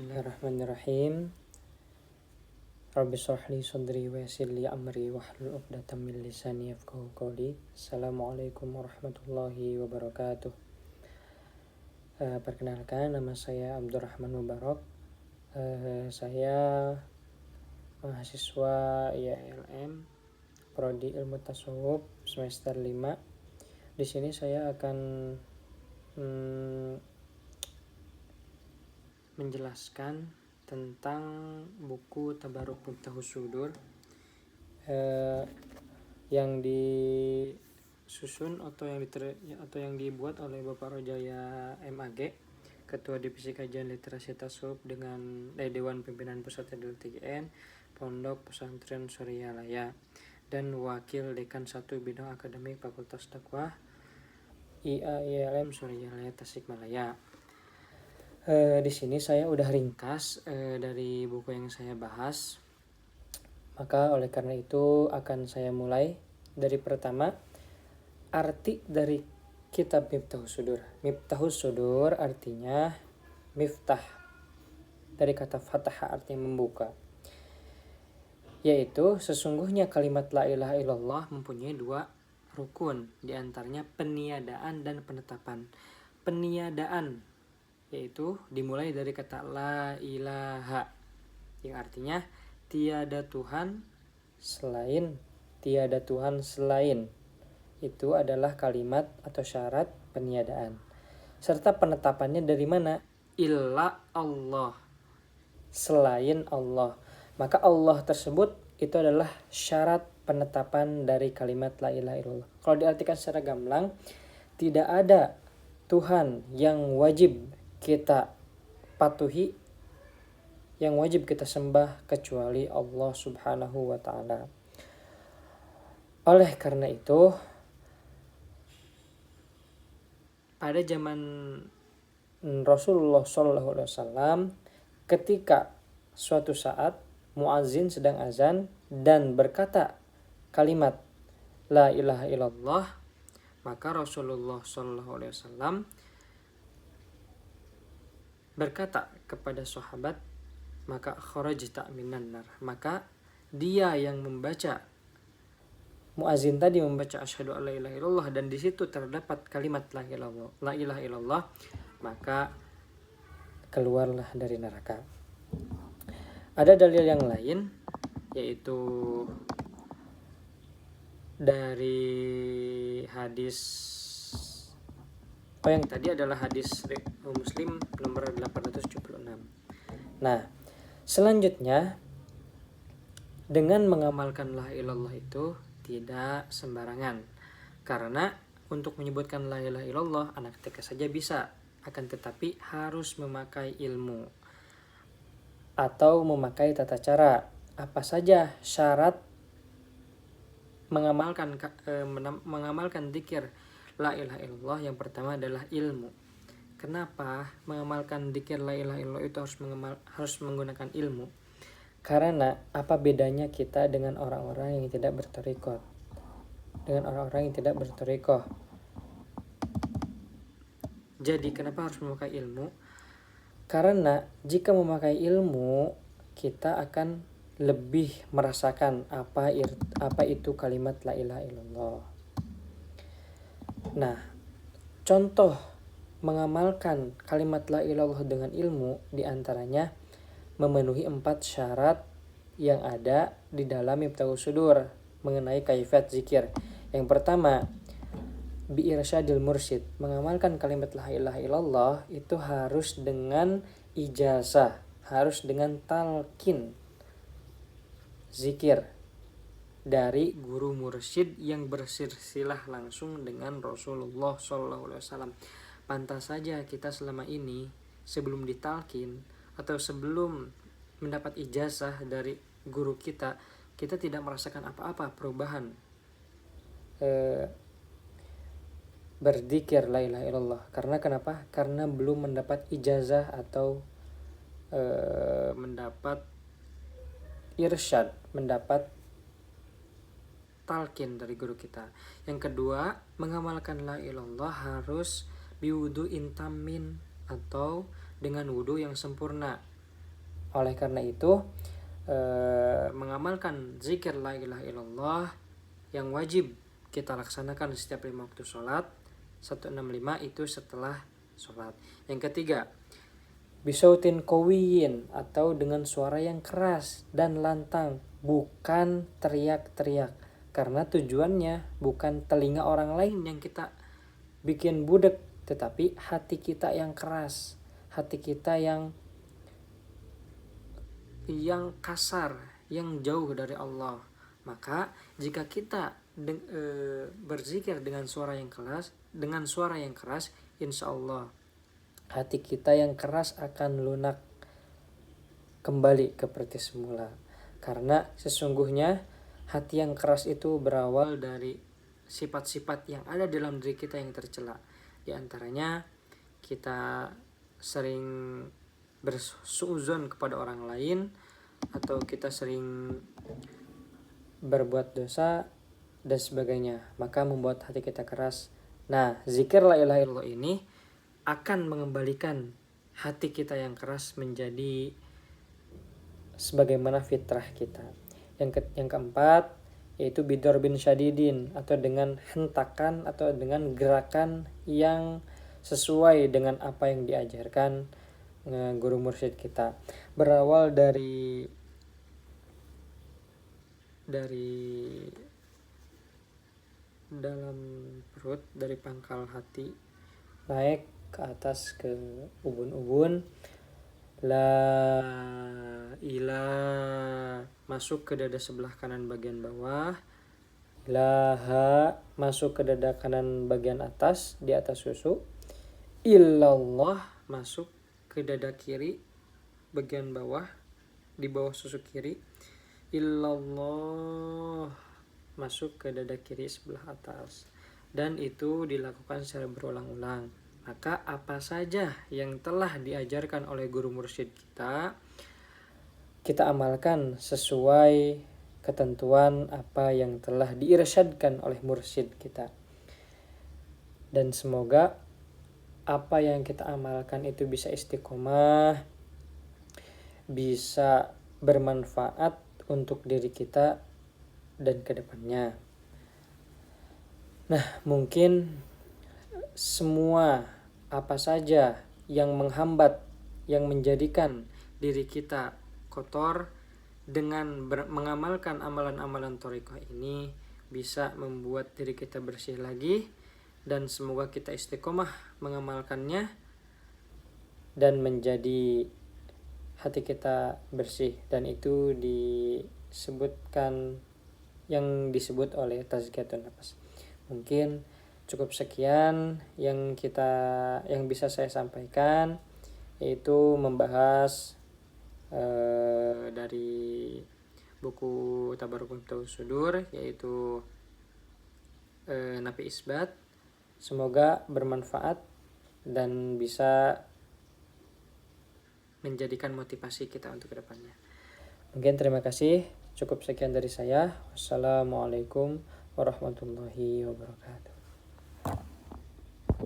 Bismillahirrahmanirrahim. Rabbi shrah li sadri wa yassir li amri wahlul 'uqdatam min lisani yafqahu qawli. Assalamualaikum warahmatullahi wabarakatuh. Perkenalkan, nama saya Abdurrahman Mubarak. Saya mahasiswa IALM Prodi Ilmu Tasawuf semester 5. Di sini saya akan menjelaskan tentang buku Tabarruk Miftahus Sudur yang disusun atau yang dibuat oleh Bapak Rojaya MAG, Ketua Divisi Kajian Literasi Tasawuf dengan Dewan Pimpinan Pusat TGN Pondok Pesantren Suryalaya, dan Wakil Dekan 1 Bidang Akademik Fakultas Dakwah IAILM Suryalaya Tasikmalaya. Di sini saya udah ringkas dari buku yang saya bahas. Maka oleh karena itu akan saya mulai dari pertama, arti dari kitab Miftahus Sudur. Miftahus Sudur artinya miftah, dari kata fatah artinya membuka. Yaitu sesungguhnya kalimat la ilaha illallah mempunyai 2 rukun, diantaranya peniadaan dan penetapan. Peniadaan yaitu dimulai dari kata la ilaha, yang artinya tiada Tuhan selain. Itu adalah kalimat atau syarat peniadaan. Serta penetapannya dari mana? Illa Allah, selain Allah. Maka Allah tersebut itu adalah syarat penetapan dari kalimat la ilaha illallah. Kalau diartikan secara gamblang, tidak ada Tuhan yang wajib kita patuhi, yang wajib kita sembah kecuali Allah Subhanahu wa ta'ala. Oleh karena itu, pada zaman Rasulullah SAW, ketika suatu saat muazin sedang azan dan berkata kalimat la ilaha illallah, maka Rasulullah SAW berkata kepada sahabat, maka kharajta minan nar, maka dia yang membaca, muazin tadi membaca asyhadu alla ilaha illallah, dan di situ terdapat kalimat la ilaha illallah, maka keluarlah dari neraka. Ada dalil yang lain, yaitu dari hadis yang tadi adalah hadis Muslim nomor 876. Nah, selanjutnya, dengan mengamalkan la ilallah itu tidak sembarangan. Karena untuk menyebutkan la ilaha illallah anak TK saja bisa, akan tetapi harus memakai ilmu atau memakai tata cara. Apa saja syarat mengamalkan dzikir la ilaha illallah? Yang pertama adalah ilmu. Kenapa mengamalkan dzikir la ilaha illallah itu harus menggunakan ilmu? Karena apa bedanya kita dengan orang-orang yang tidak berthariqah? Jadi kenapa harus memakai ilmu? Karena jika memakai ilmu, kita akan lebih merasakan apa itu kalimat la ilaha illallah. Nah, contoh mengamalkan kalimat la ilallah dengan ilmu diantaranya memenuhi 4 syarat yang ada di dalam Miftahus Sudur mengenai kaifat zikir. Yang pertama, bi irsyadil mursyid. Mengamalkan kalimat la ilaha illallah itu harus dengan ijazah, harus dengan talqin zikir dari guru mursyid yang bersilsilah langsung dengan Rasulullah SAW. Pantas saja kita selama ini sebelum ditalkin atau sebelum mendapat ijazah dari guru kita tidak merasakan apa-apa perubahan berzikir la ilaha illallah. Karena kenapa? Karena belum mendapat ijazah atau mendapat irsyad, mendapat talqin dari guru kita. Yang kedua, mengamalkan la ilallah harus biwudu'in tamin, atau dengan wudu yang sempurna. Oleh karena itu mengamalkan zikir la ilaha illallah yang wajib kita laksanakan setiap 5 waktu sholat. 165 itu setelah sholat. Yang ketiga, bisautin qawiyin atau dengan suara yang keras dan lantang, bukan teriak-teriak. Karena tujuannya bukan telinga orang lain yang kita bikin budek, tetapi hati kita yang keras, hati kita yang kasar, yang jauh dari Allah. Maka jika kita berzikir dengan suara yang keras, insya Allah hati kita yang keras akan lunak kembali seperti semula. Karena sesungguhnya hati yang keras itu berawal dari sifat-sifat yang ada dalam diri kita yang tercela. Di antaranya kita sering bersuuzon kepada orang lain, atau kita sering berbuat dosa dan sebagainya, maka membuat hati kita keras. Nah, zikir la ilaha illallah ini akan mengembalikan hati kita yang keras menjadi sebagaimana fitrah kita. Yang keempat yaitu bidor bin syadidin, atau dengan hentakan atau dengan gerakan yang sesuai dengan apa yang diajarkan guru mursyid kita. Berawal dari dalam perut, dari pangkal hati, naik ke atas ke ubun-ubun. La ilah masuk ke dada sebelah kanan bagian bawah. Ilaha masuk ke dada kanan bagian atas, di atas susu. Illallah masuk ke dada kiri bagian bawah, di bawah susu kiri. Illallah masuk ke dada kiri sebelah atas. Dan itu dilakukan secara berulang-ulang. Maka apa saja yang telah diajarkan oleh guru mursyid kita amalkan sesuai ketentuan apa yang telah diirsyadkan oleh mursyid kita. Dan semoga apa yang kita amalkan itu bisa istiqomah, bisa bermanfaat untuk diri kita dan kedepannya. Nah, mungkin semua apa saja yang menghambat, yang menjadikan diri kita kotor, dengan mengamalkan amalan-amalan thariqah ini bisa membuat diri kita bersih lagi. Dan semoga kita istiqomah mengamalkannya dan menjadi hati kita bersih. Dan itu disebutkan, yang disebut oleh tazkiyatun nafas. Mungkin cukup sekian yang bisa saya sampaikan, yaitu membahas dari buku Tabarruk Sudur, yaitu Nafi Isbat. Semoga bermanfaat dan bisa menjadikan motivasi kita untuk kedepannya. Mungkin terima kasih. Cukup sekian dari saya. Wassalamualaikum warahmatullahi wabarakatuh.